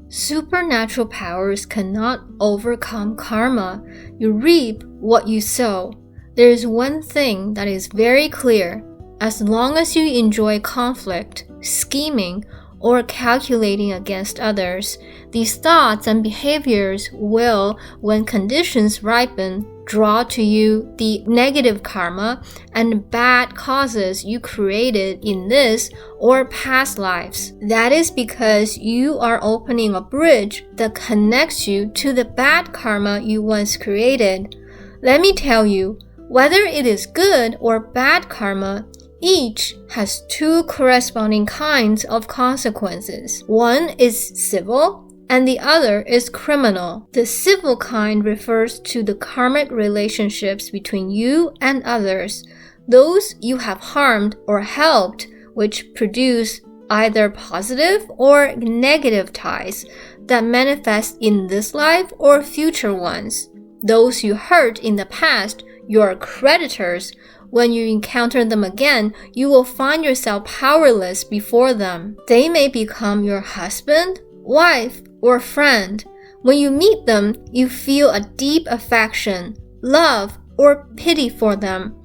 Supernatural powers cannot overcome karma. You reap what you sow. There is one thing that is very clear. As long as you enjoy conflict, scheming, or calculating against others, these thoughts and behaviors will, when conditions ripen, draw to you the negative karma and bad causes you created in this or past lives. That is because you are opening a bridge that connects you to the bad karma you once created. Let me tell you, whether it is good or bad karma, each has two corresponding kinds of consequences. One is civil, and the other is criminal. The civil kind refers to the karmic relationships between you and others, those you have harmed or helped, which produce either positive or negative ties that manifest in this life or future ones. Those you hurt in the past, your creditors, when you encounter them again, you will find yourself powerless before them. They may become your husband, wife, or friend. When you meet them, you feel a deep affection, love, or pity for them.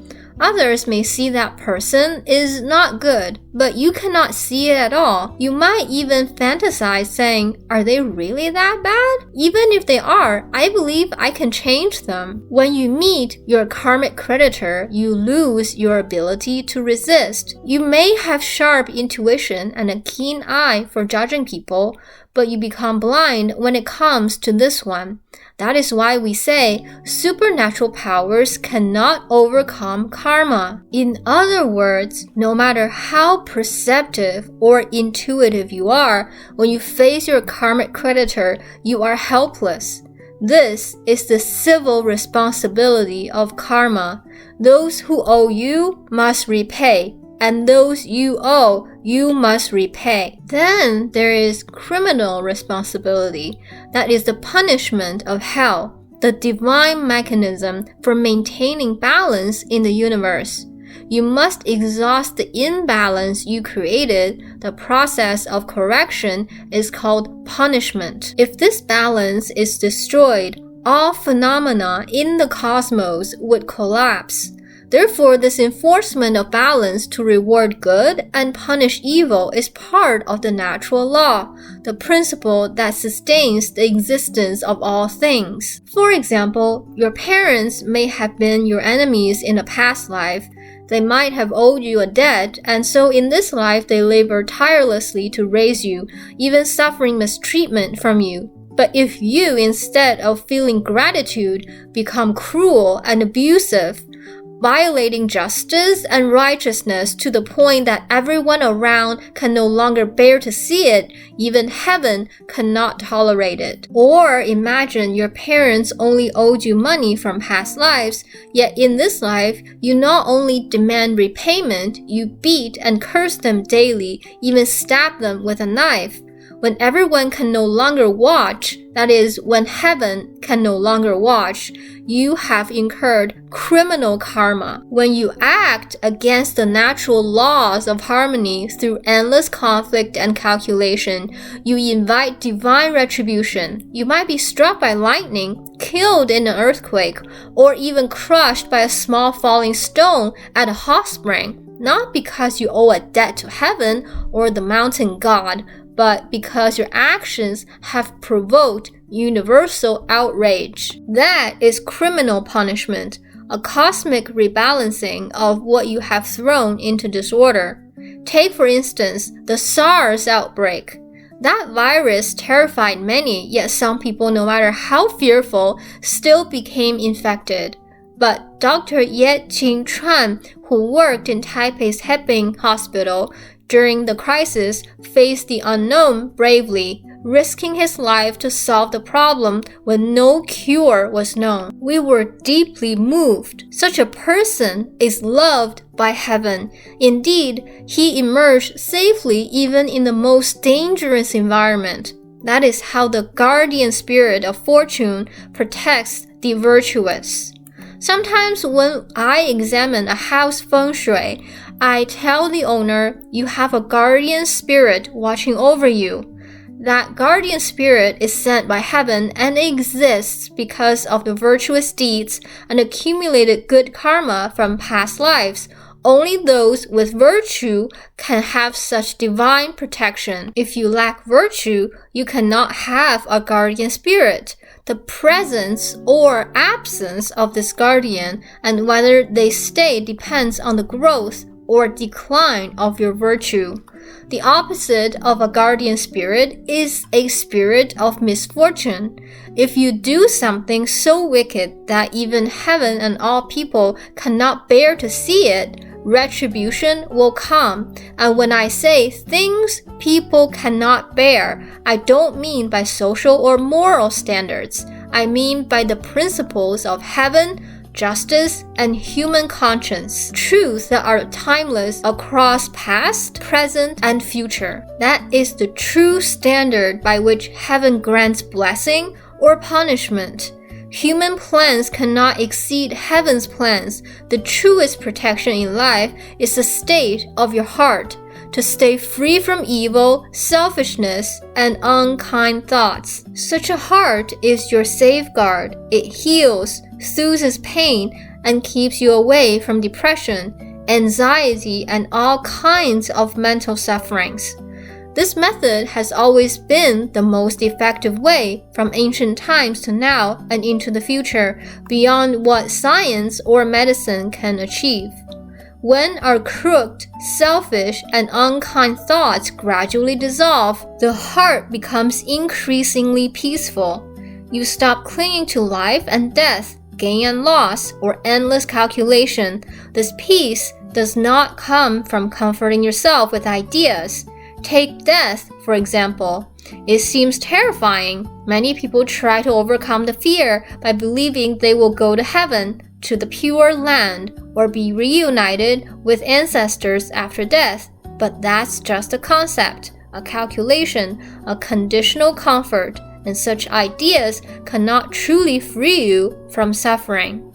Others may see that person is not good, but you cannot see it at all. You might even fantasize saying, are they really that bad? Even if they are, I believe I can change them. When you meet your karmic creditor, you lose your ability to resist. You may have sharp intuition and a keen eye for judging people, but you become blind when it comes to this one. That is why we say supernatural powers cannot overcome karma. In other words, no matter how perceptive or intuitive you are, when you face your karmic creditor, you are helpless. This is the civil responsibility of karma. Those who owe you must repay, and those you owe, you must repay. Then there is criminal responsibility. That is the punishment of hell, the divine mechanism for maintaining balance in the universe. You must exhaust the imbalance you created. The process of correction is called punishment. If this balance is destroyed, all phenomena in the cosmos would collapse. Therefore, this enforcement of balance to reward good and punish evil is part of the natural law, the principle that sustains the existence of all things. For example, your parents may have been your enemies in a past life. They might have owed you a debt, and so in this life they labor tirelessly to raise you, even suffering mistreatment from you. But if you, instead of feeling gratitude, become cruel and abusive, violating justice and righteousness to the point that everyone around can no longer bear to see it, even heaven cannot tolerate it. Or imagine your parents only owed you money from past lives, yet in this life, you not only demand repayment, you beat and curse them daily, even stab them with a knife. When everyone can no longer watch, that is, when heaven can no longer watch, you have incurred criminal karma. When you act against the natural laws of harmony through endless conflict and calculation, you invite divine retribution. You might be struck by lightning, killed in an earthquake, or even crushed by a small falling stone at a hot spring, not because you owe a debt to heaven or the mountain god, but because your actions have provoked universal outrage. That is criminal punishment, a cosmic rebalancing of what you have thrown into disorder. Take, for instance, the SARS outbreak. That virus terrified many, yet some people, no matter how fearful, still became infected. But Dr. Ye-Qing Chuan, who worked in Taipei's Heping Hospital during the crisis, faced the unknown bravely, risking his life to solve the problem when no cure was known. We were deeply moved. Such a person is loved by heaven. Indeed, he emerged safely even in the most dangerous environment. That is how the guardian spirit of fortune protects the virtuous. Sometimes when I examine a house feng shui, I tell the owner, you have a guardian spirit watching over you. That guardian spirit is sent by heaven and exists because of the virtuous deeds and accumulated good karma from past lives. Only those with virtue can have such divine protection. If you lack virtue, you cannot have a guardian spirit. The presence or absence of this guardian and whether they stay depends on the growth or decline of your virtue. The opposite of a guardian spirit is a spirit of misfortune. If you do something so wicked that even heaven and all people cannot bear to see it, retribution will come. And when I say things people cannot bear, I don't mean by social or moral standards. I mean by the principles of heaven, justice, and human conscience, truths that are timeless across past, present, and future. That is the true standard by which heaven grants blessing or punishment. Human plans cannot exceed heaven's plans. The truest protection in life is the state of your heart, to stay free from evil, selfishness, and unkind thoughts. Such a heart is your safeguard. It heals, soothes pain, and keeps you away from depression, anxiety, and all kinds of mental sufferings. This method has always been the most effective way from ancient times to now and into the future, beyond what science or medicine can achieve. When our crooked, selfish, and unkind thoughts gradually dissolve, the heart becomes increasingly peaceful. You stop clinging to life and death, gain and loss, or endless calculation. This peace does not come from comforting yourself with ideas. Take death, for example. It seems terrifying. Many people try to overcome the fear by believing they will go to heaven, to the pure land, or be reunited with ancestors after death. But that's just a concept, a calculation, a conditional comfort, and such ideas cannot truly free you from suffering.